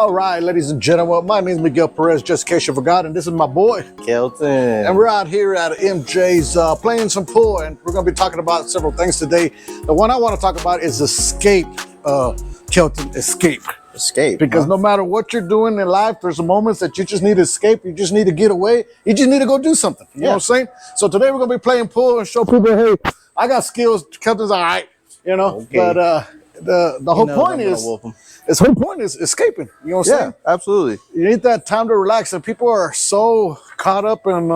All right, ladies and gentlemen, my name is Miguel Perez, just in case you forgot, and this is my boy, Kelton. And we're out here at MJ's playing some pool, and we're going to be talking about several things today. The one I want to talk about is escape, Kelton, escape. Escape. Because no matter what you're doing in life, there's moments that you just need to escape, you just need to get away, you just need to go do something. You know what I'm saying? So today we're going to be playing pool and show people, hey, I got skills, Kelton's all right, you know, but the whole point is escaping. You know what I'm saying? Absolutely. You need that time to relax. And people are so caught up in,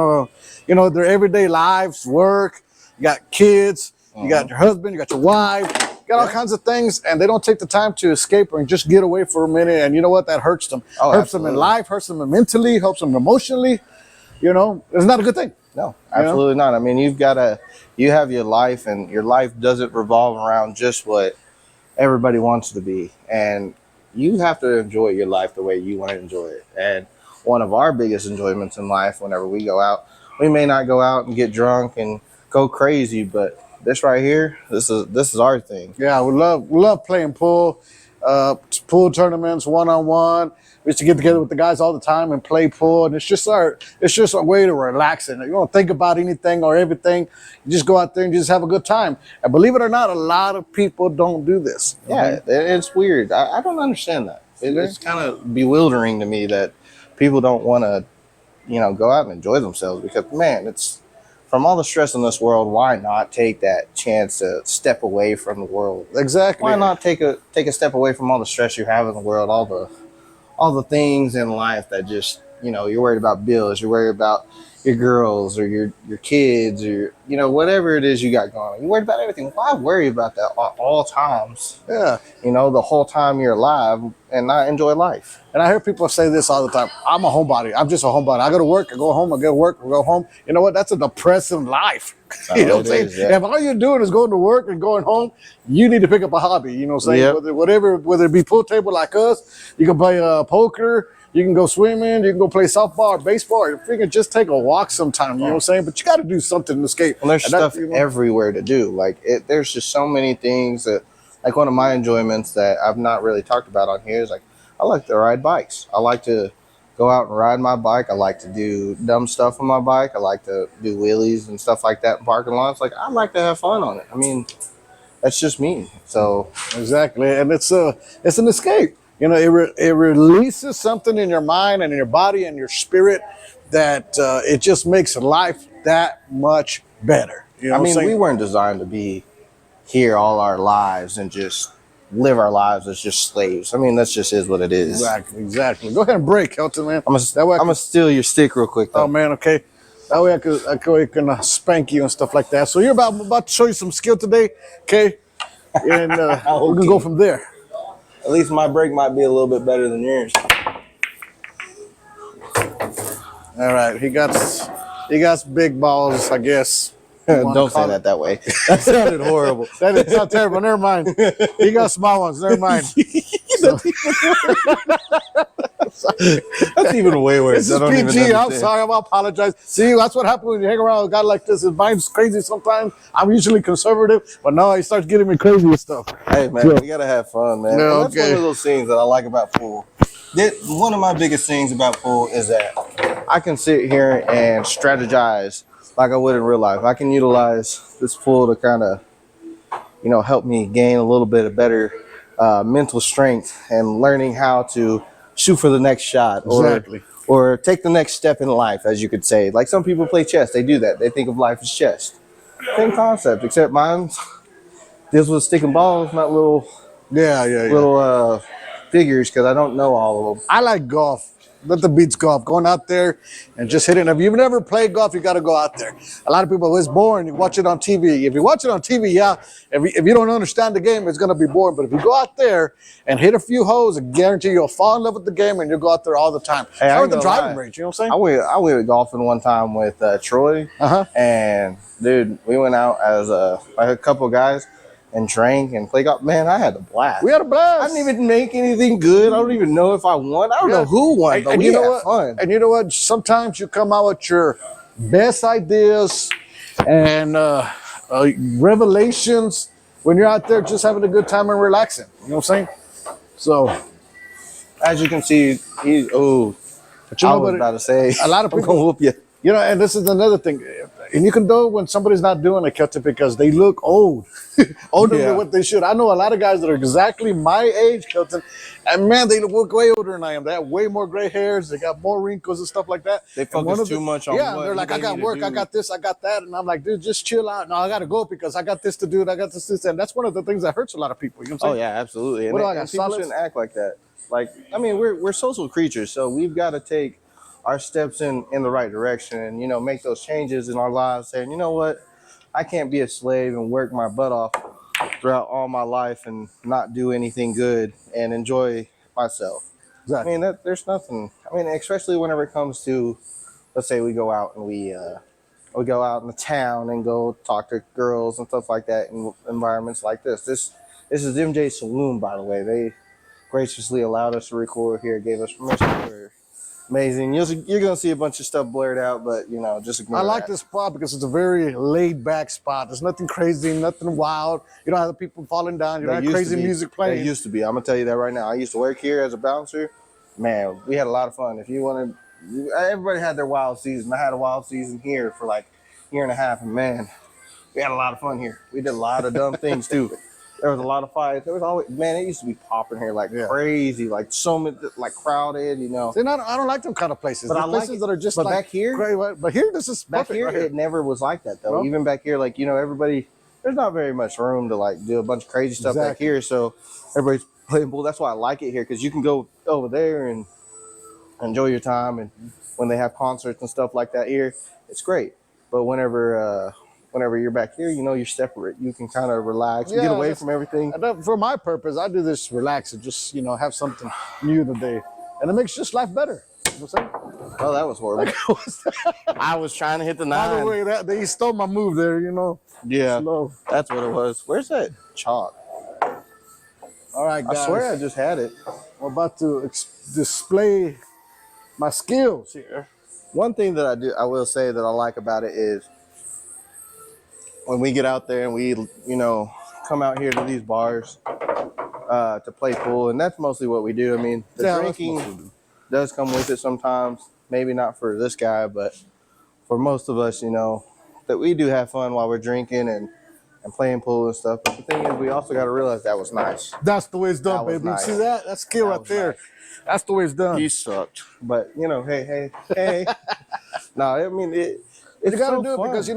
you know, their everyday lives, work. You got kids, you got your husband, you got your wife, you got all kinds of things, and they don't take the time to escape and just get away for a minute. And you know what? That hurts them. Hurts them in life, hurts them mentally, helps them emotionally. You know, it's not a good thing. No, absolutely not. I mean, you have your life, and your life doesn't revolve around just what everybody wants it to be. And you have to enjoy your life the way you want to enjoy it. And one of our biggest enjoyments in life, whenever we go out, we may not go out and get drunk and go crazy, but this right here, this is our thing. Yeah, we love playing pool, pool tournaments, one-on-one. We used to get together with the guys all the time and play pool, and it's just a way to relax. And you don't think about anything or everything. You just go out there and just have a good time. And believe it or not, a lot of people don't do this. Yeah, it's weird. I don't understand that. It's kind of bewildering to me that people don't want to, you know, go out and enjoy themselves, because man, it's from all the stress in this world. Why not take that chance to step away from the world? Exactly. Why not take a step away from all the stress you have in the world, all the things in life that just, you know, you're worried about bills, you're worried about your girls or your kids, or, you know, whatever it is you got going on. You're worried about everything. Why worry about that at all times? Yeah. You know, the whole time you're alive, and not enjoy life. And I hear people say this all the time. I'm a homebody. I'm just a homebody. I go to work, I go home, I go to work, I go home. You know what? That's a depressing life. You know what I'm saying? If all you're doing is going to work and going home, you need to pick up a hobby. You know what I'm saying? Whether it be pool table like us, you can play poker, you can go swimming, you can go play softball or baseball, or you can just take a walk sometime. You know what I'm saying? But you got to do something to escape. Well, there's stuff everywhere to do. Like there's just so many things that, like one of my enjoyments that I've not really talked about on here is like, I like to ride bikes. I like to go out and ride my bike. I like to do dumb stuff on my bike. I like to do wheelies and stuff like that in parking lots. Like, I like to have fun on it. I mean, that's just me. So exactly, and it's an escape. You know, it releases something in your mind and in your body and your spirit that it just makes life that much better. You know I mean, we weren't designed to be here all our lives and just live our lives as just slaves. I mean, that's just is what it is. Exactly. Go ahead and break, Kelton, man. I'm gonna steal your stick real quick, though. Oh man, okay. That way I can spank you and stuff like that. So you're about to show you some skill today, okay? And we're gonna go from there. At least my break might be a little bit better than yours. All right, he got big balls, I guess. Don't say that way. That sounded horrible. That sounds terrible. Never mind. He got small ones. Never mind. That's even way worse. This is PG. I'm sorry. I apologize. See, that's what happens when you hang around with a guy like this. His mind's crazy sometimes. I'm usually conservative, but now he starts getting me crazy with stuff. Hey, man, we got to have fun, man. No, that's one of those things that I like about pool. One of my biggest things about pool is that I can sit here and strategize like I would in real life. I can utilize this pool to kind of, you know, help me gain a little bit of better mental strength and learning how to shoot for the next shot, or take the next step in life, as you could say. Like some people play chess, they do that. They think of life as chess. Same concept, except mine deals with sticking balls, not little figures, because I don't know all of them. I like golf. Nothing beats golf. Going out there and just hitting. If you've never played golf, you got to go out there. A lot of people, it's boring. You watch it on TV. If you watch it on TV, yeah. If you don't understand the game, it's going to be boring. But if you go out there and hit a few holes, I guarantee you'll fall in love with the game and you'll go out there all the time. Hey, start with the driving range. You know what I'm saying? I went golfing one time with Troy. And dude, we went out as a couple of guys and drank and played golf. Man, I had a blast. We had a blast. I didn't even make anything good. I don't even know if I won. I don't know who won, but we had fun. And you know what? Sometimes you come out with your best ideas and revelations when you're out there just having a good time and relaxing. You know what I'm saying? So As you can see, But you I know, was but about to say, a lot of I'm gonna people, whoop you. you know, and this is another thing. And you can know when somebody's not doing it, Kelton, because they look old, older than Yeah. what they should. I know a lot of guys that are exactly my age, Kelton, and man, they look way older than I am. They have way more gray hairs. They got more wrinkles and stuff like that. They And one focus of too much on yeah, what they're like, I they got need to work, I do. got this, I got that, and I'm like, dude, just chill out. No, I got to go because I got this to do, and I got this, and that's one of the things that hurts a lot of people. You know what I'm Oh saying? yeah, absolutely. And, What do I and got? people Solids? shouldn't act like that. Like, I mean, we're social creatures, so we've got to take our steps in the right direction, and make those changes in our lives. Saying, you know what, I can't be a slave and work my butt off throughout all my life and not do anything good and enjoy myself. I Exactly. mean, there's nothing. I mean, especially whenever it comes to, let's say we go out and we go out in the town and go talk to girls and stuff like that in environments like this. This is MJ Saloon, by the way. They graciously allowed us to record here, gave us permission. We're amazing. You're gonna see a bunch of stuff blurred out, but just ignore I like that. this spot because it's a very laid back spot. There's nothing crazy, nothing wild. You don't have the people falling down. You don't have crazy music That playing. used to be. I'm gonna tell you that right now. I used to work here as a bouncer. Man, we had a lot of fun. If you wanted, everybody had their wild season. I had a wild season here for like a year and a half, and man, we had a lot of fun here. We did a lot of dumb things too. There was a lot of fights. There was always, man, it used to be popping here like crazy, like so many, like crowded, See, I don't like them kind of places. But I like places it. that are just But like back here, great. But here, this is back perfect here, right here. it never was like that though. No? Even back here, like everybody, there's not very much room to like do a bunch of crazy stuff back Exactly. here. So everybody's playing pool. That's why I like it here, because you can go over there and enjoy your time. And when they have concerts and stuff like that here, it's great. But whenever you're back here, you're separate. You can kind of relax and get away from everything. For my purpose, I do this relax and just have something new today, and it makes just life better. You know what I'm saying? Oh, that was horrible. I was trying to hit the 9. By the way, they stole my move there. Yeah, Slow. that's what it was. Where's that chalk? All right, guys. I swear I just had it. I'm about to display my skills here. One thing that I will say that I like about it is when we get out there and we, come out here to these bars to play pool, and that's mostly what we do. I mean, the drinking does come with it sometimes. Maybe not for this guy, but for most of us, that we do have fun while we're drinking and playing pool and stuff. But the thing is, we also got to realize that was nice. That's the way it's done, baby. Nice. You see that? That's skill right there. Nice. That's the way it's done. He sucked. But, hey. No, I mean, it's you got to so do fun. it because,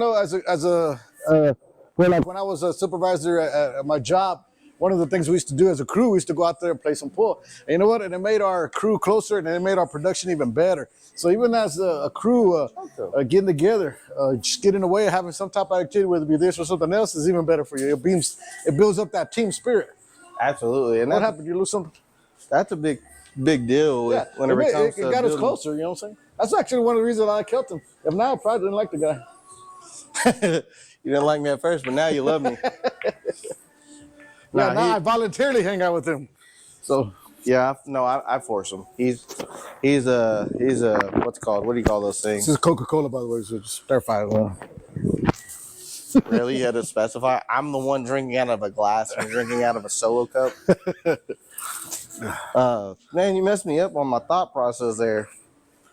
when I was a supervisor at my job, one of the things we used to do as a crew, we used to go out there and play some pool. And you know what? And it made our crew closer, and it made our production even better. So even as a crew getting together, just getting away, having some type of activity, whether it be this or something else, is even better for you. It builds up that team spirit. Absolutely. And what happened? You lose something? That's a big deal whenever it comes to it got us closer. You know what I'm saying? That's actually one of the reasons I like Kelton. If not, I probably didn't like the guy. You didn't like me at first, but now you love me. Now I voluntarily hang out with him. So yeah, I force him. He's a what's it called? What do you call those things? This is Coca-Cola, by the way, so just clarify it. Really, you had to specify? I'm the one drinking out of a glass and drinking out of a solo cup. Man, you messed me up on my thought process there.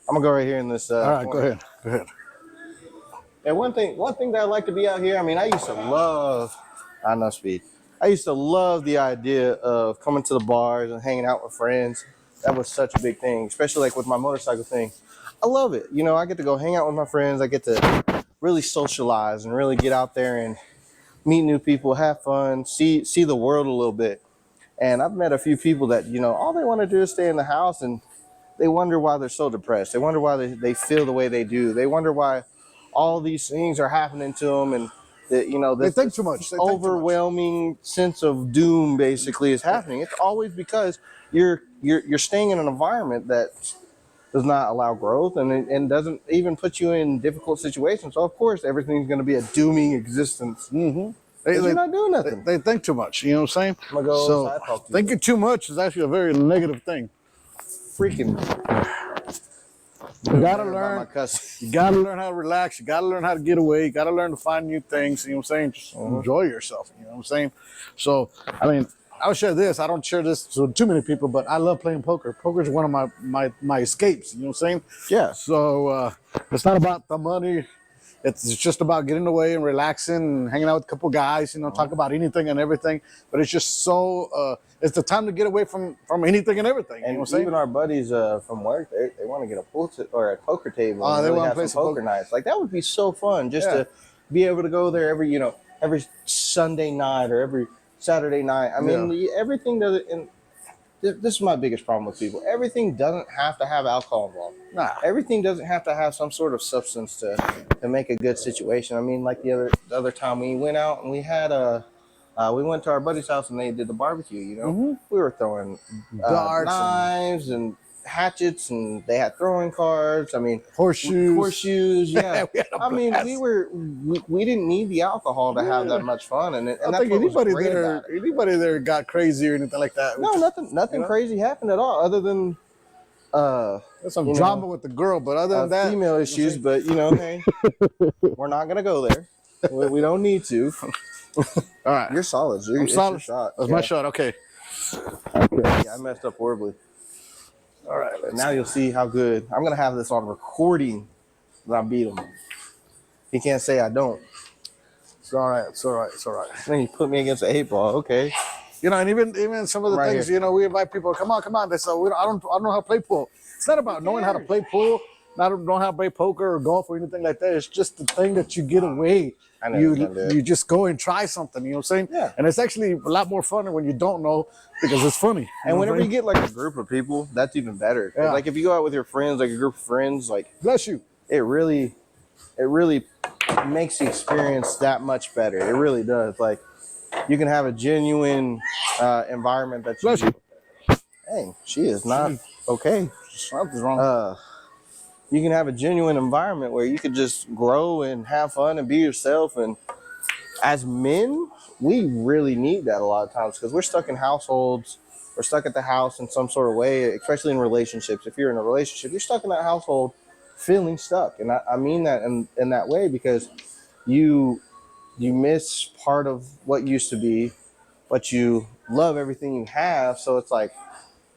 I'm gonna go right here in this. All right, go ahead. And one thing that I like to be out here. I mean, I used to love the idea of coming to the bars and hanging out with friends. That was such a big thing, especially like with my motorcycle thing. I love it. I get to go hang out with my friends. I get to really socialize and really get out there and meet new people, have fun, see the world a little bit. And I've met a few people that, all they want to do is stay in the house, and they wonder why they're so depressed. They wonder why they feel the way they do. They wonder why all these things are happening to them, and that, they think too much. Overwhelming sense of doom basically is happening. It's always because you're staying in an environment that does not allow growth and doesn't even put you in difficult situations. So of course everything's going to be a dooming existence. Mm-hmm. You're not doing nothing. They think too much. You know what I'm saying? I'm gonna go thinking too much is actually a very negative thing. Freaking. You gotta learn. You gotta learn how to relax. You gotta learn how to get away. You gotta learn to find new things. You know what I'm saying? Just enjoy yourself. You know what I'm saying? So, I mean, I'll share this. I don't share this to too many people, but I love playing poker. Poker is one of my escapes. You know what I'm saying? Yeah. So it's not about the money. It's just about getting away and relaxing and hanging out with a couple guys, you know, talk about anything and everything. But it's just so, it's the time to get away from anything and everything. And you know what I'm even our buddies from work, they want to get a pool or a poker table. And they really want to have play some poker nights. Like that would be so fun just to be able to go there every Sunday night or every Saturday night. I mean, everything doesn't. And this is my biggest problem with people. Everything doesn't have to have alcohol involved. Nah. Everything doesn't have to have some sort of substance to make a good situation. I mean, like the other time we went out and we had we went to our buddy's house and they did the barbecue. You know, we were throwing darts, knives and hatchets, and they had throwing cards. I mean, horseshoes. Yeah. I mean, we didn't need the alcohol to have that much fun, and I think anybody there got crazy or anything like that. No, nothing crazy happened at all, other than there's some drama with the girl, but other than that, female issues. But hey, we're not gonna go there. We don't need to. All right, you're solid. I'm solid. Your shot. That's my shot. Okay. Yeah, I messed up horribly. All right. Now you'll see how good. I'm gonna have this on recording that I beat him. He can't say I don't. It's all right. It's all right. It's all right. Then you put me against the 8-ball. Okay. And even some of the things, here. We invite people. Come on. They say, I don't know how to play pool. It's not about knowing how to play pool. Not knowing how to play poker or golf or anything like that. It's just the thing that you get away. You just go and try something. You know what I'm saying? Yeah. And it's actually a lot more fun when you don't know because it's funny. And whenever you get like a group of people, that's even better. Yeah. Like if you go out with your friends, like a group of friends, like bless you. It really makes the experience that much better. It really does. Like you can have a genuine environment that bless you. Dang, she is not okay. Something's wrong. You can have a genuine environment where you could just grow and have fun and be yourself. And as men, we really need that a lot of times because we're stuck in households. We're stuck at the house in some sort of way, especially in relationships. If you're in a relationship, you're stuck in that household feeling stuck. And I mean that in that way because you miss part of what used to be, but you love everything you have. So it's like,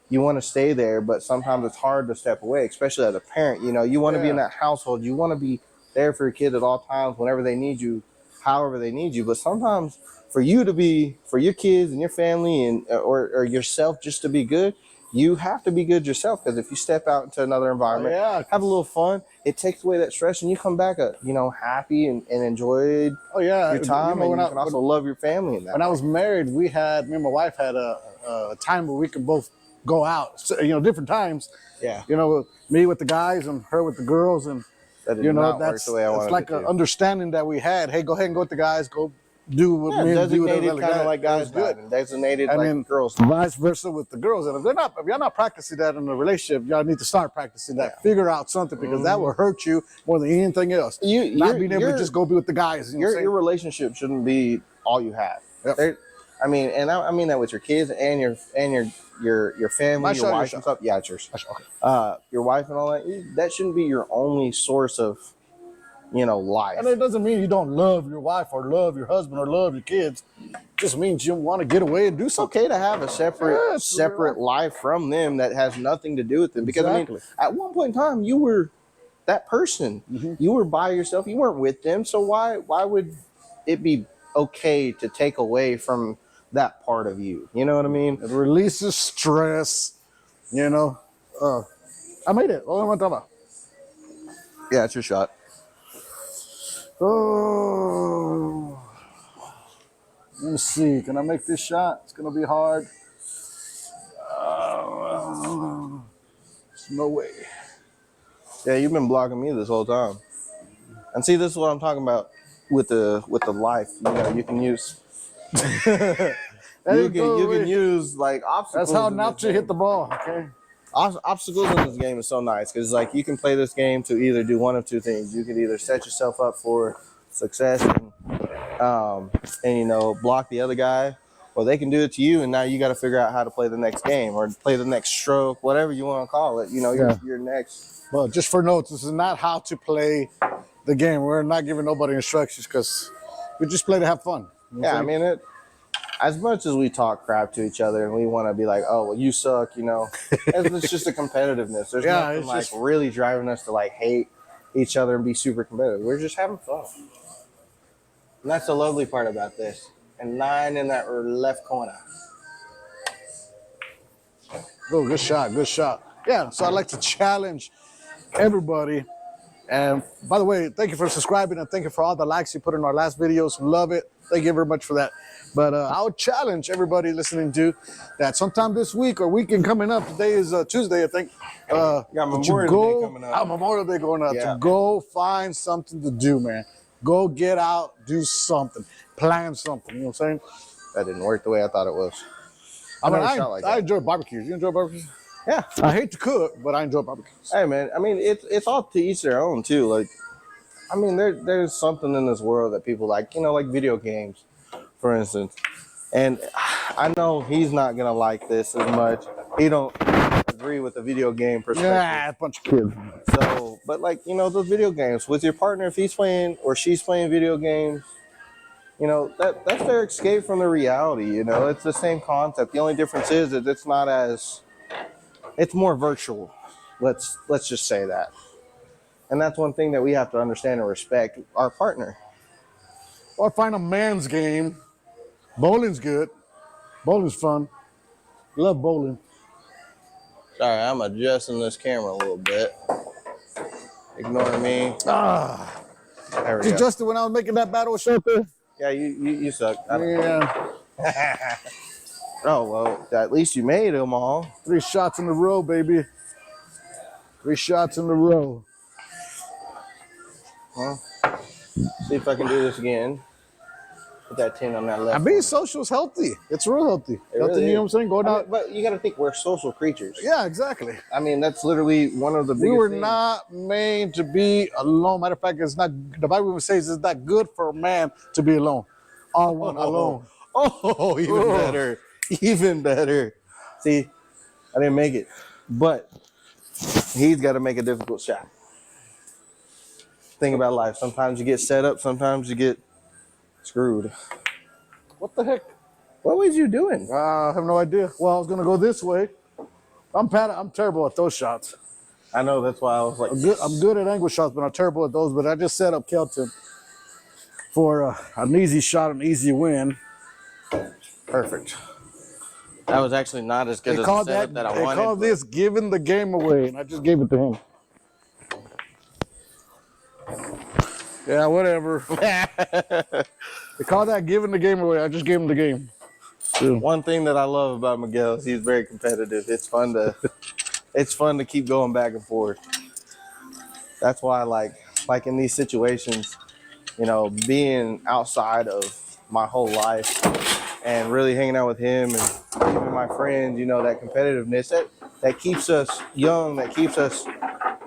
you want to stay there, but sometimes it's hard to step away, especially as a parent. You want to be in that household. You want to be there for your kid at all times, whenever they need you, however they need you. But sometimes for you to be, for your kids and your family and or yourself just to be good, you have to be good yourself. Because if you step out into another environment, have a little fun, it takes away that stress and you come back, happy and enjoyed your time. And you can also love your family in that. When I was married, me and my wife had a time where we could both go out, different times. Yeah. Me with the guys and her with the girls, and that's the way I wanted it's like an understanding that we had. Hey, go ahead and go with the guys. Go do what men do. Designated kind of like guys good, and designated and like girls. Vice versa with the girls. And if you're not practicing that in a relationship, y'all need to start practicing that. Figure out something because that will hurt you more than anything else. Not being able to just go be with the guys. Your relationship shouldn't be all you have. Yep. I mean that with your kids and your family, your wife and stuff. Yeah, it's yours. Okay. Your wife and all that. That shouldn't be your only source of, life. And it doesn't mean you don't love your wife or love your husband or love your kids. It just means you want to get away and do something. It's okay to have a separate life from them that has nothing to do with them. Because at one point in time, you were that person. Mm-hmm. You were by yourself. You weren't with them. So why would it be okay to take away from that part of you? You know what I mean? It releases stress. I made it. What am I talking about? Yeah, it's your shot. Oh, let me see. Can I make this shot? It's gonna be hard. There's no way. Yeah, you've been blocking me this whole time. And see, this is what I'm talking about with the life. You can use. you can use like obstacles. That's how not to hit the ball. Okay. Obstacles in this game is so nice because like you can play this game to either do one of two things. You could either set yourself up for success and block the other guy, or they can do it to you, and now you got to figure out how to play the next game or play the next stroke, whatever you want to call it. You're next. Well, just for notes, this is not how to play the game. We're not giving nobody instructions because we just play to have fun. I mean it. as much as we talk crap to each other and we want to be like, oh, well, you suck, you know, it's just a competitiveness. There's nothing like really driving us to like hate each other and be super competitive. We're just having fun. And that's the lovely part about this. And 9 in that left corner. Oh, good shot, good shot. Yeah, so I'd like to challenge everybody. And by the way, thank you for subscribing and thank you for all the likes you put in our last videos. Love it. Thank you very much for that. But I would challenge everybody listening to that sometime this week or weekend coming up. Today is Tuesday, I think. Memorial Day coming up. Memorial Day going up. Yeah. To go find something to do, man. Go get out, do something, plan something. You know what I'm saying? That didn't work the way I thought it was. I enjoy barbecues. You enjoy barbecues? Yeah. I hate to cook, but I enjoy barbecues. Hey, man. I mean, it's all to each their own, too. Like, I mean, there's something in this world that people like, you know, like video games, for instance. And I know he's not going to like this as much. He don't agree with the video game perspective. Yeah, a bunch of kids. So, but like, you know, those video games with your partner, if he's playing or she's playing video games, you know, that's their escape from the reality. You know, it's the same concept. The only difference is that it's not as, it's more virtual. Let's just say that. And that's one thing that we have to understand and respect our partner. Or find a man's game. Bowling's good. Bowling's fun. Love bowling. Sorry, I'm adjusting this camera a little bit. Ignore me. There we go. Justin, when I was making that battle shot there? Yeah, you suck. Yeah. Oh, well, at least you made them all. 3 shots in a row, baby. 3 shots in a row. Well, see if I can do this again. Put that 10 on that left. And being social is healthy. It's real healthy. Really you know what I'm saying? Going out. But you got to think we're social creatures. Yeah, exactly. I mean, that's literally one of the biggest We were things. not made to be alone. Matter of fact, it's not. The Bible even says it's not good for a man to be alone. All one alone. Oh, even better. Even better. See, I didn't make it. But he's got to make a difficult shot. Think about life. Sometimes you get set up. Sometimes you get screwed. What the heck? What was you doing? I have no idea. Well, I was gonna go this way. I'm terrible at those shots. I know, that's why I was like, I'm good at angle shots, but I'm terrible at those. But I just set up Kelton for an easy shot, an easy win. perfect. That was actually not as good as the setup that I wanted. They call this giving the game away, and I just gave it to him. Yeah, whatever. They call that giving the game away. I just gave him the game. So. One thing that I love about Miguel is he's very competitive. It's fun to keep going back and forth. That's why I like in these situations, you know, being outside of my whole life and really hanging out with him and even my friends, you know, that competitiveness that keeps us young, that keeps us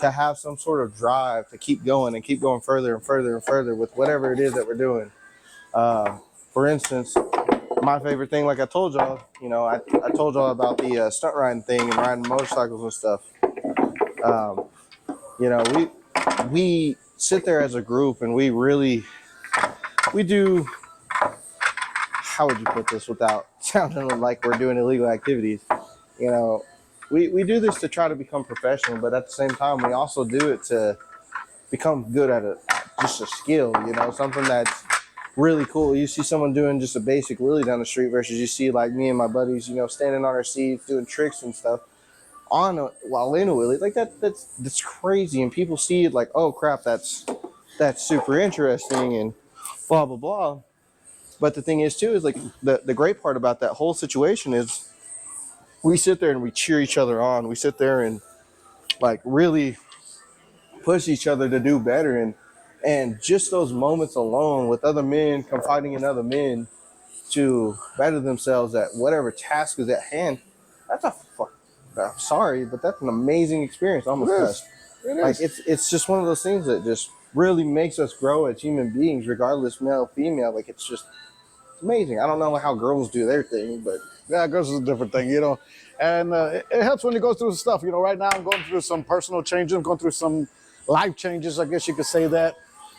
to have some sort of drive to keep going and keep going further and further and further with whatever it is that we're doing. For instance, my favorite thing, like I told y'all, you know, I told y'all about the stunt riding thing and riding motorcycles and stuff. You know, we sit there as a group and we do, how would you put this without sounding like we're doing illegal activities? You know, we do this to try to become professional, but at the same time, we also do it to become good at it, just a skill, you know, something that's really cool. You see someone doing just a basic wheelie down the street versus you see like me and my buddies, you know, standing on our seats, doing tricks and stuff while in a wheelie. Like that's crazy. And people see it like, oh crap, that's super interesting and blah, blah, blah. But the thing is too, is like the great part about that whole situation is we sit there and we cheer each other on. We sit there and like really push each other to do better. And just those moments alone with other men, confiding in other men to better themselves at whatever task is at hand, that's I'm sorry, but that's an amazing experience. Almost like it's just one of those things that just really makes us grow as human beings, regardless male, female. Like it's amazing. I don't know how girls do their thing, but yeah, girls is a different thing, you know. And it helps when you go through stuff. You know, right now I'm going through some personal changes. I'm going through some life changes. I guess you could say that.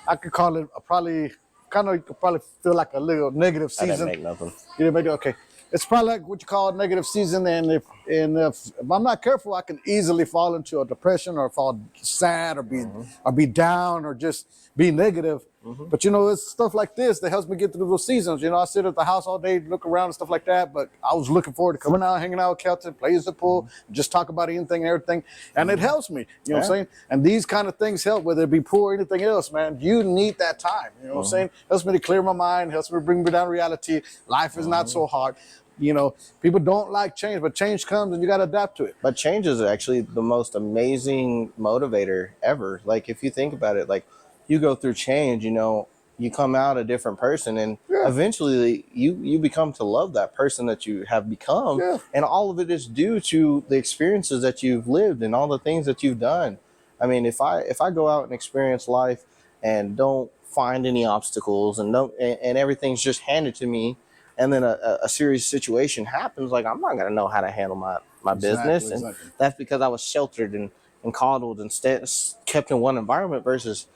I could call it probably kind of you could probably feel like a little negative I didn't season. make nothing. You didn't make it? Okay. It's probably like what you call a negative season, and if I'm not careful, I can easily fall into a depression or fall sad or be down or just be negative. But you know, it's stuff like this that helps me get through those seasons. You know, I sit at the house all day, look around and stuff like that. But I was looking forward to coming out, hanging out with Kelton, plays the pool, just talk about anything and everything, and it helps me. You know what I'm saying? And these kind of things help, whether it be pool or anything else, man. You need that time. You know what I'm saying? Helps me to clear my mind, helps me to bring me down to reality. Life is not so hard. You know, people don't like change, but change comes and you got to adapt to it. But change is actually the most amazing motivator ever. Like, if you think about it, like, you go through change, you know, you come out a different person, and eventually you become to love that person that you have become. And all of it is due to the experiences that you've lived and all the things that you've done. I mean, if I go out and experience life and don't find any obstacles and everything's just handed to me, and then a serious situation happens, like, I'm not going to know how to handle my business. And that's because I was sheltered and coddled and kept in one environment versus,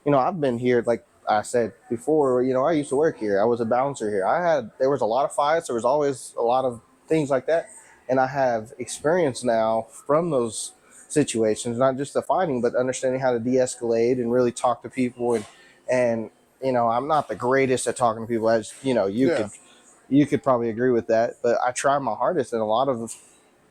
you know, I've been here, like I said before, you know, I used to work here. I was a bouncer here. There was a lot of fights. There was always a lot of things like that. And I have experience now from those situations, not just the fighting, but understanding how to de-escalate and really talk to people. And you know, I'm not the greatest at talking to people, as, you know, you could probably agree with that, but I try my hardest, and a lot of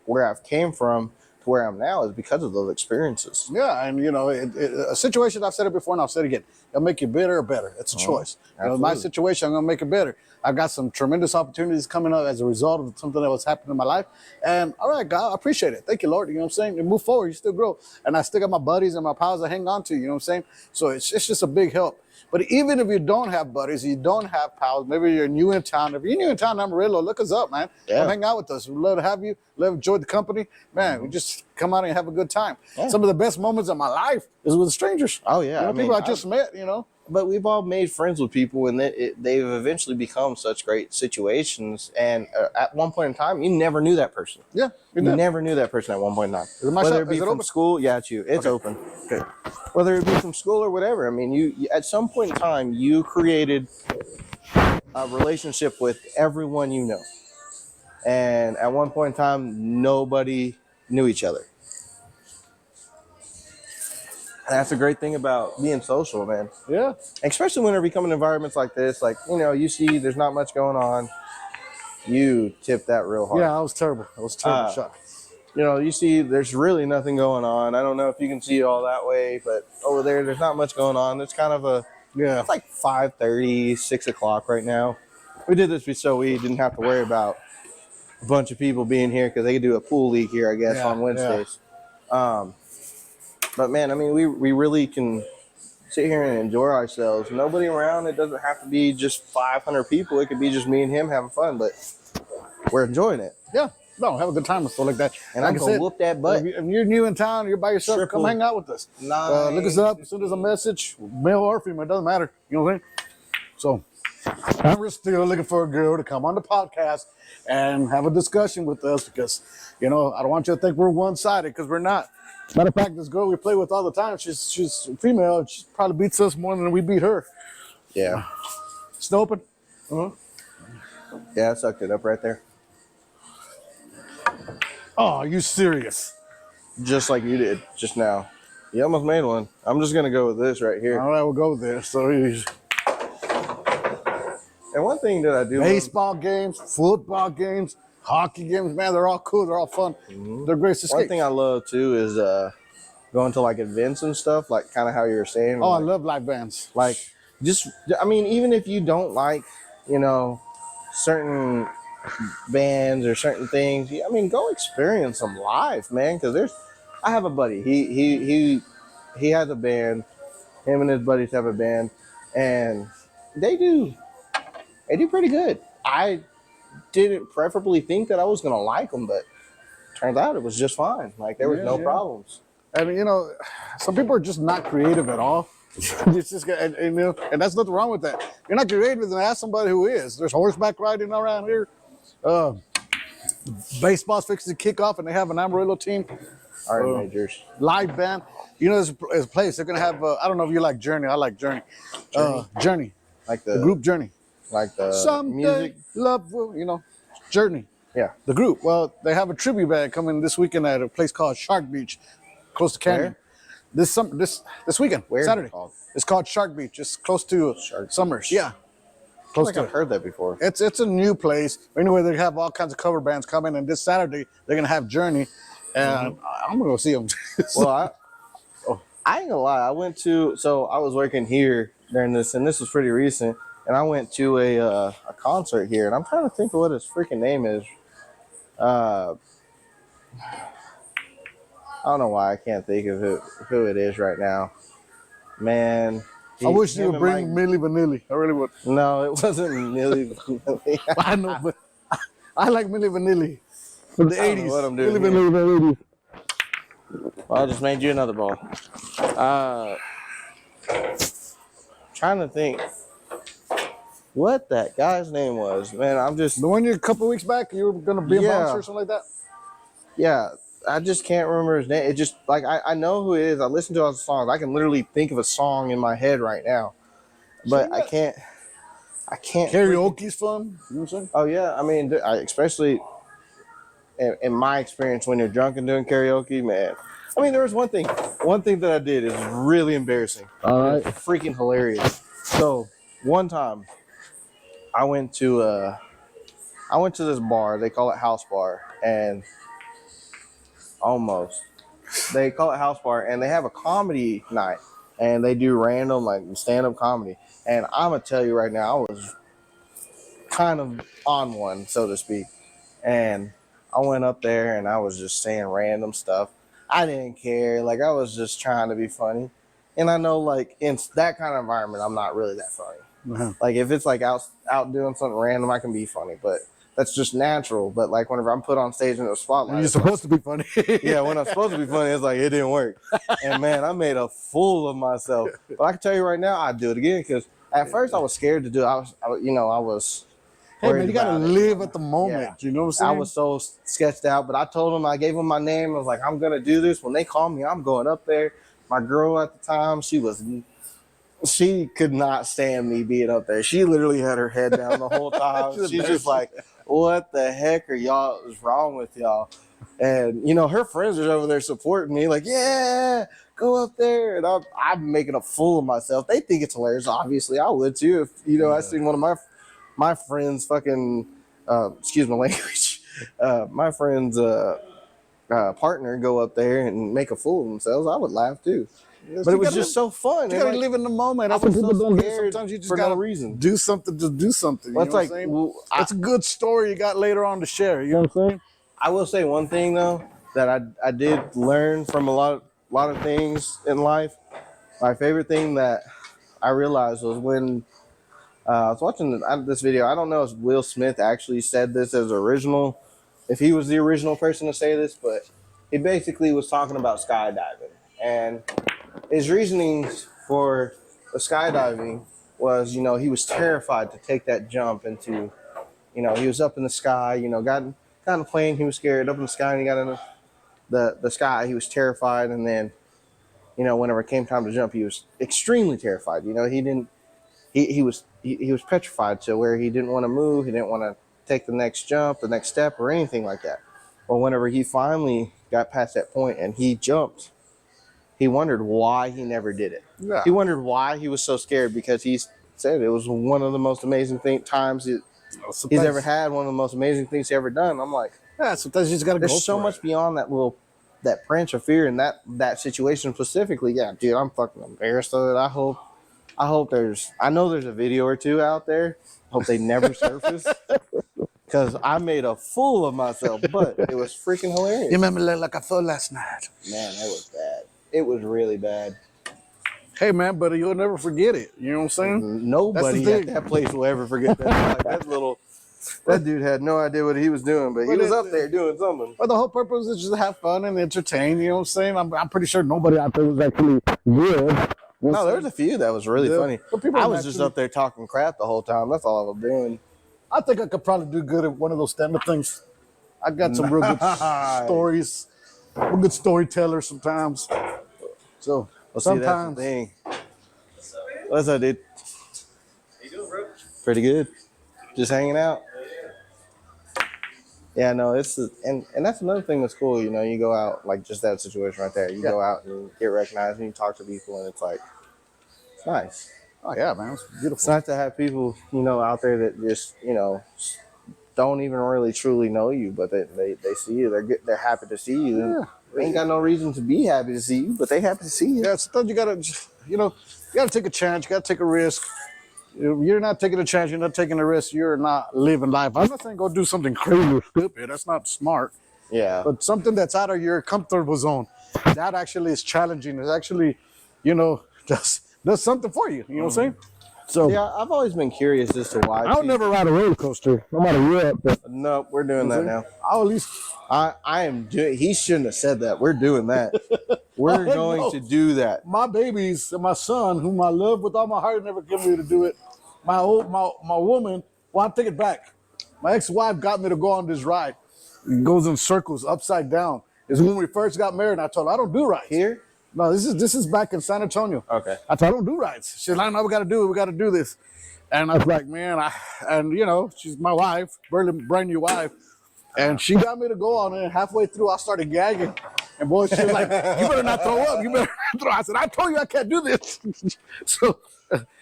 where I've came from to where I'm now is because of those experiences. Yeah, and you know, a situation, I've said it before and I'll say it again, it'll make you better or better. It's a choice. You know, my situation, I'm gonna make it better. I've got some tremendous opportunities coming up as a result of something that was happening in my life. And all right, God, I appreciate it. Thank you, Lord. You know what I'm saying? And move forward, you still grow. And I still got my buddies and my pals I hang on to, you know what I'm saying? So it's just a big help. But even if you don't have buddies, you don't have pals, maybe you're new in town. If you're new in town, Amarillo, look us up, man. Come hang out with us. We'd love to have you. Love to enjoy the company. Man, we just come out and have a good time. Some of the best moments of my life is with strangers. Oh, yeah. You know, people I just met, you know. But we've all made friends with people, and they've eventually become such great situations. And at one point in time, you never knew that person. Yeah. You never knew that person at one point in time. Whether it be from school, it's you. It's open. Okay. Whether it be from school or whatever. I mean, you at some point in time, you created a relationship with everyone you know. And at one point in time, nobody knew each other. And that's a great thing about being social, man. Yeah. Especially when we come in environments like this, like, you know, you see there's not much going on. You tip that real hard. Yeah, I was terrible. I was terrible shot. You know, you see there's really nothing going on. I don't know if you can see it all that way, but over there's not much going on. It's kind of it's like 5:30, 6 o'clock right now. We did this so we didn't have to worry about a bunch of people being here because they do a pool league here, I guess, on Wednesdays. But man, I mean, we really can sit here and enjoy ourselves. Nobody around. It doesn't have to be just 500 people. It could be just me and him having fun, but we're enjoying it. Yeah. No, have a good time and stuff like that. And I'm going to whoop that butt. If you're new in town, you're by yourself, come hang out with us. Look us up. Send us a message, male or female, it doesn't matter. You know what I'm saying? So, I'm still looking for a girl to come on the podcast and have a discussion with us because, you know, I don't want you to think we're one-sided because we're not. Matter of fact, this girl we play with all the time, she's female. She probably beats us more than we beat her. Yeah. Still open? Yeah, I sucked it up right there. Oh, are you serious? Just like you did just now. You almost made one. I'm just going to go with this right here. All right, we'll go with this. So, and one thing that I do... Baseball games, football games, hockey games, man, they're all cool. They're all fun. They're great to escape. One thing I love, too, is going to, like, events and stuff, like kind of how you were saying. Oh, like, I love live bands. Like, just, I mean, even if you don't like, you know, certain bands or certain things, I mean, go experience them live, man, because I have a buddy. He has a band. Him and his buddies have a band, and they do pretty good. I didn't preferably think that I was going to like them, but turns out it was just fine. Like, there was no problems. I mean, you know, some people are just not creative at all. It's just, and, you know, and that's nothing wrong with that. If you're not creative, then ask somebody who is. There's horseback riding around here. Baseball's fixing to kick off, and they have an Amarillo team. All right, majors. Live band. You know, there's a place they're gonna have. I don't know if you like Journey. I like Journey. Journey. Like the group Journey. Like the Someday music. Love, Journey. Yeah. The group. Well, they have a tribute band coming this weekend at a place called Shark Beach, close to Canyon. Where? This weekend, Where Saturday. called? It's called Shark Beach. It's close to Summers. Yeah. Close to I've heard that before. It's a new place. Anyway, they have all kinds of cover bands coming, and this Saturday they're gonna have Journey, and I'm gonna go see them. Well, I ain't gonna lie. I was working here during this, and this was pretty recent. And I went to a concert here, and I'm trying to think of what his freaking name is. I don't know why I can't think of who it is right now. Man, I wish you would bring Milli Vanilli. I really would. No, it wasn't Milli Vanilli. I know, but I like Milli Vanilli from the 80s. What I'm doing Milli Vanilli from the 80s. Well, I just made you another ball. Trying to think what that guy's name was. Man, I'm just... The one you a couple weeks back, you were going to be a bouncer or something like that? Yeah, I just can't remember his name. It just, like, I know who it is. I listen to all the songs. I can literally think of a song in my head right now. But I can't... Karaoke's fun. You know what I'm saying? Oh, yeah. I mean, especially in my experience when you're drunk and doing karaoke, man. I mean, there was one thing that I did is really embarrassing. All right. Freaking hilarious. So, one time, I went to this bar. They call it House Bar, and they call it House Bar, and they have a comedy night, and they do random like stand-up comedy. And I'm gonna tell you right now, I was kind of on one, so to speak. And I went up there, and I was just saying random stuff. I didn't care. Like, I was just trying to be funny. And I know, like, in that kind of environment, I'm not really that funny. Uh-huh. Like, if it's like out doing something random, I can be funny, but that's just natural. But like whenever I'm put on stage in the spotlight, you're supposed to be funny. Yeah, when I'm supposed to be funny, it's like it didn't work. And man, I made a fool of myself. But I can tell you right now, I'd do it again because at first I was scared to do it. I was. Hey man, you gotta live at the moment. Yeah. You know what I'm saying? I was so sketched out, but I gave them my name. I was like, I'm gonna do this. When they call me, I'm going up there. My girl at the time, she could not stand me being up there. She literally had her head down the whole time. She's just like, what the heck are y'all is wrong with y'all? And her friends are over there supporting me, like, yeah, go up there. And I'm making a fool of myself. They think it's hilarious. Obviously, I would too. If I seen one of my friends fucking excuse my language, my friend's partner go up there and make a fool of themselves, I would laugh too. But it was just so fun. You gotta live in the moment. That's what people don't do. Sometimes you just gotta no reason. do something to do something. Well, it's a good story you got later on to share. You know what I'm saying? I will say one thing though that I did learn from a lot of things in life. My favorite thing that I realized was when I was watching this video. I don't know if Will Smith actually said this as original, if he was the original person to say this, but he basically was talking about skydiving. And his reasonings for the skydiving was, he was terrified to take that jump into, he was up in the sky, got on a plane, he was scared, up in the sky, and he got in the sky, he was terrified. And then, whenever it came time to jump, he was extremely terrified. He was petrified to where he didn't want to move, he didn't want to take the next jump, the next step, or anything like that. Well, whenever he finally got past that point and he jumped, he wondered why he never did it. Yeah. He wondered why he was so scared, because he said it was one of the most amazing times he's ever had, one of the most amazing things he ever done. I'm like, yeah, sometimes you just gotta go. There's so much beyond that branch of fear in that situation specifically. Yeah, dude, I'm fucking embarrassed of it. I hope I know there's a video or two out there. Hope they never surface. Because I made a fool of myself, but it was freaking hilarious. You remember like I thought last night? Man, it was bad. It was really bad. Hey, man, but you'll never forget it. You know what I'm saying? Nobody at that place will ever forget that. That dude had no idea what he was doing, but he was up there doing something. But the whole purpose is just to have fun and entertain. You know what I'm saying? I'm pretty sure nobody out there was actually good. No, there was a few that was really funny. I was just up there talking crap the whole time. That's all I was doing. I think I could probably do good at one of those stand-up things. I got some real good stories. I'm a good storyteller sometimes. So sometimes. What's up, dude? Pretty good. Just hanging out. Yeah, no, and that's another thing that's cool. You know, you go out like just that situation right there. You go out and you get recognized and you talk to people, and it's like it's nice. Oh yeah, man, it's beautiful. It's nice to have people, you know, out there that just, you know, don't even really truly know you, but they see you. They're happy to see you. Yeah. They ain't got no reason to be happy to see you, but they happy to see you. Yeah, sometimes you gotta, you know, you gotta take a chance. You gotta take a risk. You're not taking a chance. You're not taking a risk. You're not living life. I'm not saying go do something crazy or stupid. That's not smart. Yeah. But something that's out of your comfortable zone, that actually is challenging. It's actually, you know, does something for you. You know what I'm saying? So yeah, I've always been curious as to why. I'll never ride a roller coaster, no matter what. But no, we're doing that now. I'll at least. I am doing. He shouldn't have said that. We're doing that. We're going to do that. My babies and my son, whom I love with all my heart, never gave me to do it. My woman. Well, I'll take it back. My ex-wife got me to go on this ride. It goes in circles, upside down. It's when we first got married. And I told her I don't do rides Here. No, this is back in San Antonio. Okay. I told her I don't do rides. She's like, no, we got to do it. We got to do this. And I was like, man, and you know, she's my wife, brand new wife. And she got me to go on it. And halfway through, I started gagging. And boy, she was like, you better not throw up. You better not throw up. I said, I told you I can't do this.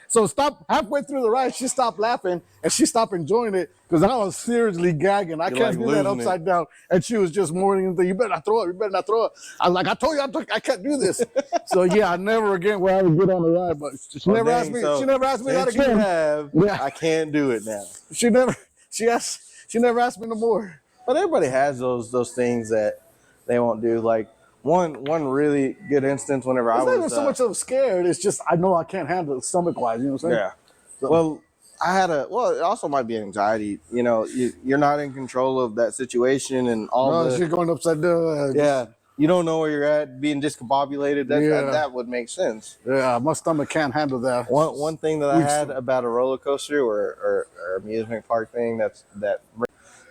So stop halfway through the ride. She stopped laughing and she stopped enjoying it because I was seriously gagging. I can't do that upside down. And she was just mourning. You better not throw up. You better not throw up. I was like, I told you I can't do this. So yeah, I never again will I ever get on the ride. But she never asked me. She never asked me that again. I can't do it now. She never asked me no more. But everybody has those things that they won't do. Like one really good instance whenever I was. It's not even so much of scared. It's just I know I can't handle it stomach wise. You know what I'm saying? Yeah. So, well, it also might be anxiety. You know, you're not in control of that situation and all. No, she's going upside down. Yeah. You don't know where you're at, being discombobulated. That would make sense. Yeah, my stomach can't handle that. One thing that I had about a roller coaster or amusement park thing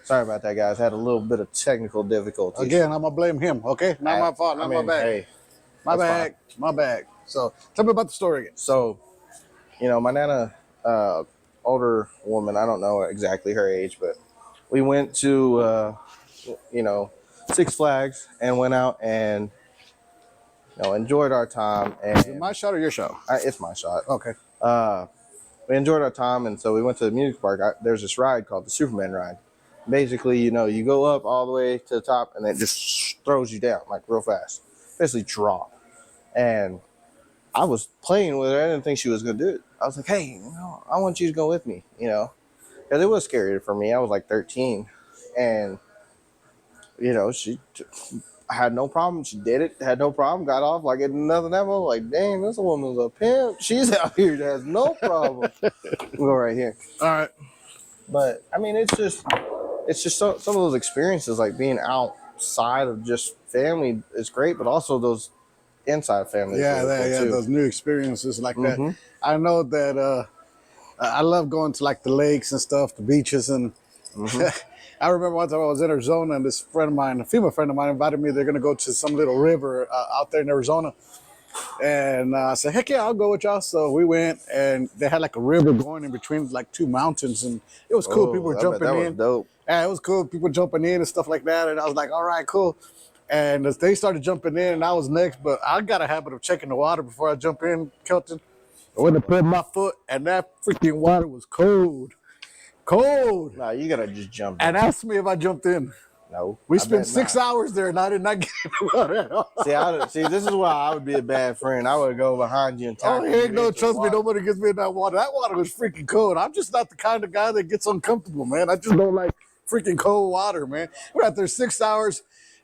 sorry about that, guys. Had a little bit of technical difficulties. Again, I'm gonna blame him. Okay, not my fault. Not my bag. Hey, my bag. So tell me about the story again. So, you know, my nana, older woman. I don't know exactly her age, but we went to, you know, Six Flags and went out and, you know, enjoyed our time. And is it my shot or your shot? It's my shot. Okay. We enjoyed our time, and so we went to the music park. There's this ride called the Superman ride. Basically, you know, you go up all the way to the top, and it just throws you down like real fast. Basically, drop. And I was playing with her. I didn't think she was gonna do it. I was like, hey, you know, I want you to go with me. You know, because it was scary for me. I was like 13, and you know, I had no problem. She did it. Had no problem. Got off like it nothing ever. Like, dang, this woman's a pimp. She's out here that has no problem. We'll go right here. All right. But I mean, it's just some of those experiences, like being outside of just family is great, but also those inside family. Yeah, those new experiences like that. I know that I love going to like the lakes and stuff, the beaches, and I remember one time I was in Arizona and this friend of mine, a female friend of mine, invited me. They're going to go to some little river out there in Arizona. And I said, heck yeah, I'll go with y'all. So we went and they had like a river going in between like two mountains. And it was cool. People were jumping in. That was dope. Yeah, it was cool. People jumping in and stuff like that. And I was like, all right, cool. And as they started jumping in and I was next, but I got a habit of checking the water before I jump in, Kelton. I went to put my foot and that freaking water was cold. Cold. Nah, you gotta just jump in. And asked me if I jumped in. No. We spent 6 hours there and I did not get in the water at all. See, this is why I would be a bad friend. I would go behind you and tackle you. Oh, heck no, trust me, nobody gets me in that water. That water was freaking cold. I'm just not the kind of guy that gets uncomfortable, man. I just don't like freaking cold water, man. We're out there 6 hours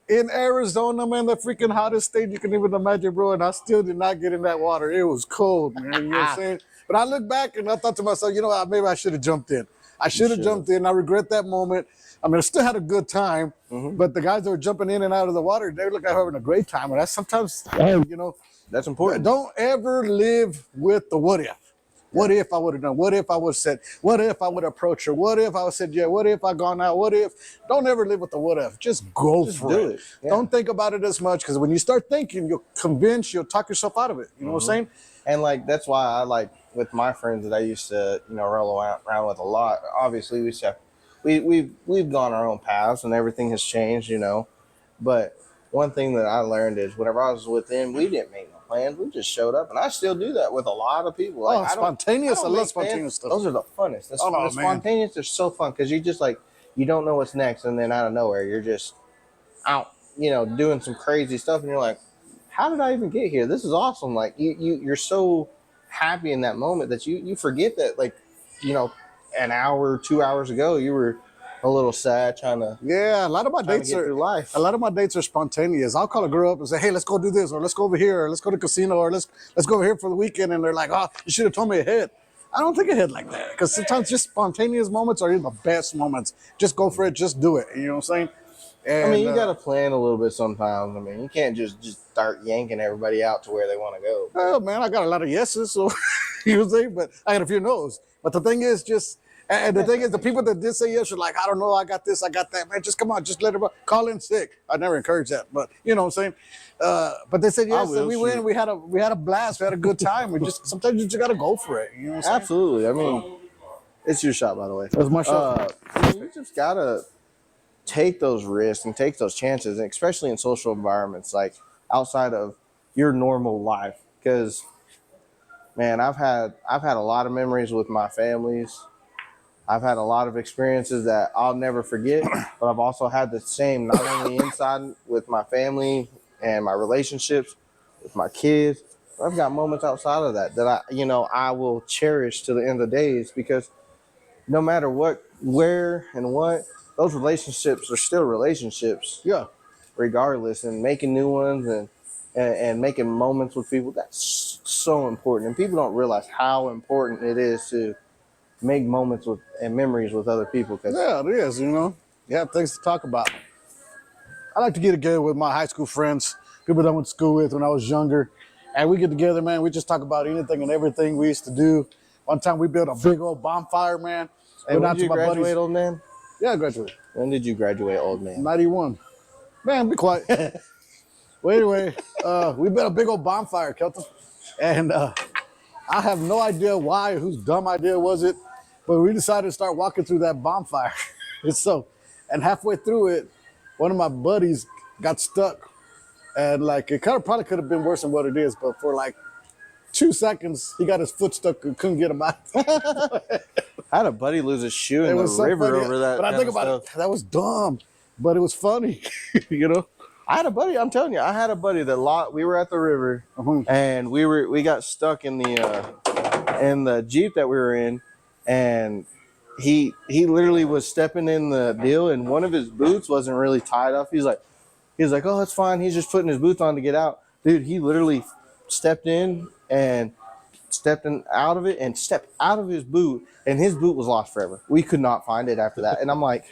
in Arizona, man, the freaking hottest state you can even imagine, bro, and I still did not get in that water. It was cold, man, you know what I'm saying? But I look back and I thought to myself, you know what, maybe I should have jumped in. I should have jumped in. I regret that moment. I mean, I still had a good time, but the guys that were jumping in and out of the water, they look like having a great time. And that's sometimes, you know, that's important. Don't ever live with the what if. What if I would have done? What if I would have said? What if I would have approached her? What if I would have said, yeah, what if I gone out? What if? Don't ever live with the what if. Just go for it. Yeah. Don't think about it as much because when you start thinking, you'll talk yourself out of it. You know what I'm saying? And like that's why I like with my friends that I used to roll around with a lot. Obviously, we've gone our own paths and everything has changed, But one thing that I learned is whenever I was with them, we didn't make no plans. We just showed up, and I still do that with a lot of people. Like Oh, spontaneous. I love spontaneous stuff. Those are the funnest. Oh no, The man. spontaneous are so fun because you just like you don't know what's next, and then out of nowhere you're just out, doing some crazy stuff, and you're like, how did I even get here? This is awesome. Like you're so happy in that moment that you forget that like, an hour, 2 hours ago you were a little sad trying to Yeah, get through life. a lot of my dates are spontaneous. I'll call a girl up and say, "Hey, let's go do this, or let's go over here, or let's go to the casino, or let's go over here for the weekend." And they're like, "Oh, you should have told me ahead." I don't think ahead like that because sometimes just spontaneous moments are the best moments. Just go for it, just do it. You know what I'm saying? I And mean, you got to plan a little bit sometimes. I mean, you can't just start yanking everybody out to where they want to go. oh man, I got a lot of yeses, so you know what I'm saying, but I got a few no's. But the thing is, and the thing is, the people that did say yes are like, I don't know, I got this, I got that, man. Just come on, just let it call in sick. I never encourage that, but you know what I'm saying. But they said yes, and we went. We had a blast. We had a good time. We just sometimes you just got to go for it. You know what I'm saying? Absolutely. I mean, it's your shot, by the way. That's my shot. You just gotta take those risks and take those chances, and especially in social environments like outside of your normal life. Because, man, I've had a lot of memories with my families. I've had a lot of experiences that I'll never forget, but I've also had the same not only inside with my family and my relationships with my kids. But I've got moments outside of that I will cherish to the end of the days because no matter what, where, and what, those relationships are still relationships. Yeah. Regardless, and making new ones and making moments with people, that's so important. And people don't realize how important it is to make moments with and memories with other people. Yeah, it is. You have things to talk about. I like to get together with my high school friends, people that I went to school with when I was younger, and we get together, man. We just talk about anything and everything we used to do. One time we built a big old bonfire, man. And when did you graduate, old man? Yeah, I graduated. When did you graduate, old man? 91. Man, be quiet. Well, anyway, we built a big old bonfire, Kelton. And I have no idea why, whose dumb idea was it, but we decided to start walking through that bonfire. And halfway through it, one of my buddies got stuck. And like, it probably could have been worse than what it is, but for like 2 seconds, he got his foot stuck and couldn't get him out. I had a buddy lose his shoe in the river funny. over that. But I think about it, that was dumb, but it was funny, I had a buddy. I'm telling you, I had a buddy that we were at the river, and we got stuck in the Jeep that we were in, and he literally was stepping in the deal, and one of his boots wasn't really tied up. He's like, oh, it's fine. He's just putting his boots on to get out, dude. He literally stepped in and stepped out of it and stepped out of his boot, and his boot was lost forever. We could not find it after that, and I'm like,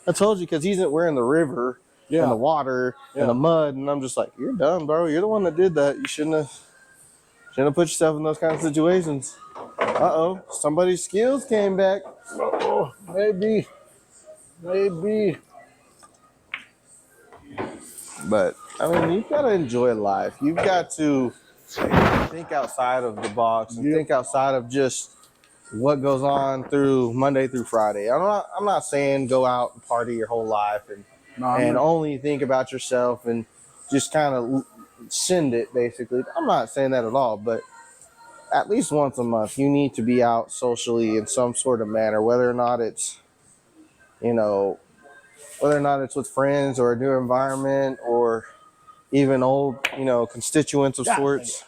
I told you, because we're in the river. In the water, in the mud, and I'm just like, you're done, bro. You're the one that did that. You shouldn't have put yourself in those kind of situations. Somebody's skills came back. Maybe. But I mean, you've got to enjoy life. You've got to think outside of the box and think outside of just what goes on through Monday through Friday. I'm not saying go out and party your whole life and only think about yourself and just kind of send it, basically. I'm not saying that at all, but at least once a month, you need to be out socially in some sort of manner, whether or not it's with friends or a new environment or even old, constituents of sorts.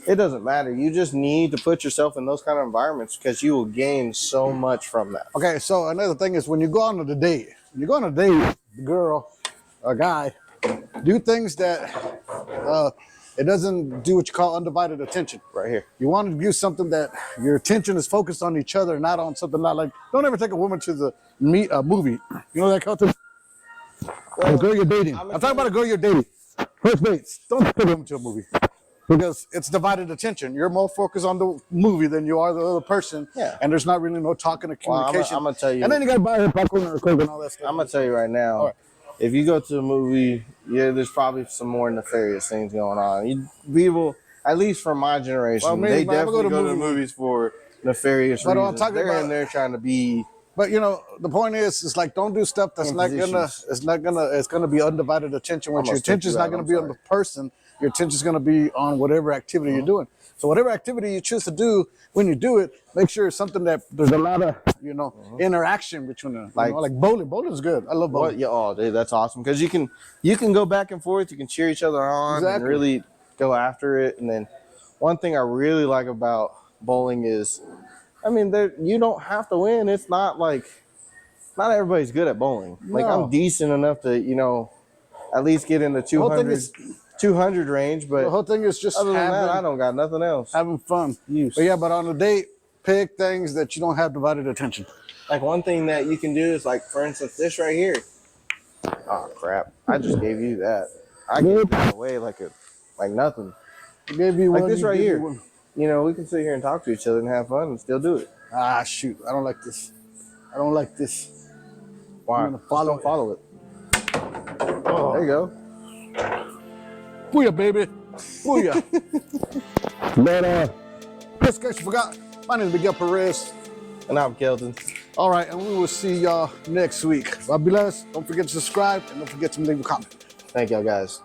It doesn't matter. You just need to put yourself in those kind of environments because you will gain so much from that. Okay, so another thing is when you go on a date, the girl or guy, do things that it doesn't do what you call undivided attention. Right here. You want to do something that your attention is focused on each other, not on something not like. Don't ever take a woman to the movie. You know that Kelton? A girl you're dating. I'm talking about a girl you're dating. First dates. Don't take a woman to a movie. Because it's divided attention. You're more focused on the movie than you are the other person. Yeah. And there's not really no talking or communication. I'm going to tell you. And then you got to buy her popcorn or Coke and all that stuff. I'm going to tell you right now. If you go to a movie, there's probably some more nefarious things going on. at least from my generation, Well, they man, definitely go to the movies for nefarious But I'm reasons. talking They're about- in there trying to be. But you know, the point is, it's like don't do stuff that's not gonna. It's gonna be undivided attention. When your attention's not gonna be on the person, your attention's gonna be on whatever activity you're doing. So whatever activity you choose to do, when you do it, make sure it's something that there's a lot of interaction between them. Like bowling. Bowling is good. I love bowling. Yeah, oh, dude, that's awesome because you can go back and forth. You can cheer each other on and really go after it. And then one thing I really like about bowling is, I mean, you don't have to win. It's not like not everybody's good at bowling. No. Like I'm decent enough to at least get in the 200 range. But the whole thing is just other than that, I don't got nothing else. Having fun. But yeah, but on a date, pick things that you don't have divided attention. Like one thing that you can do is like, for instance, this right here. Oh crap! I just gave you that. I gave that away like nothing. I gave you like one, this right here. We can sit here and talk to each other and have fun and still do it. Ah, shoot! I don't like this. I don't like this. Why? I'm gonna follow it. Oh. There you go. Booyah, baby. Booyah. But just in case you forgot, my name is Miguel Perez. And I'm Kelton. All right, and we will see y'all next week. God bless. Don't forget to subscribe and don't forget to leave a comment. Thank y'all guys.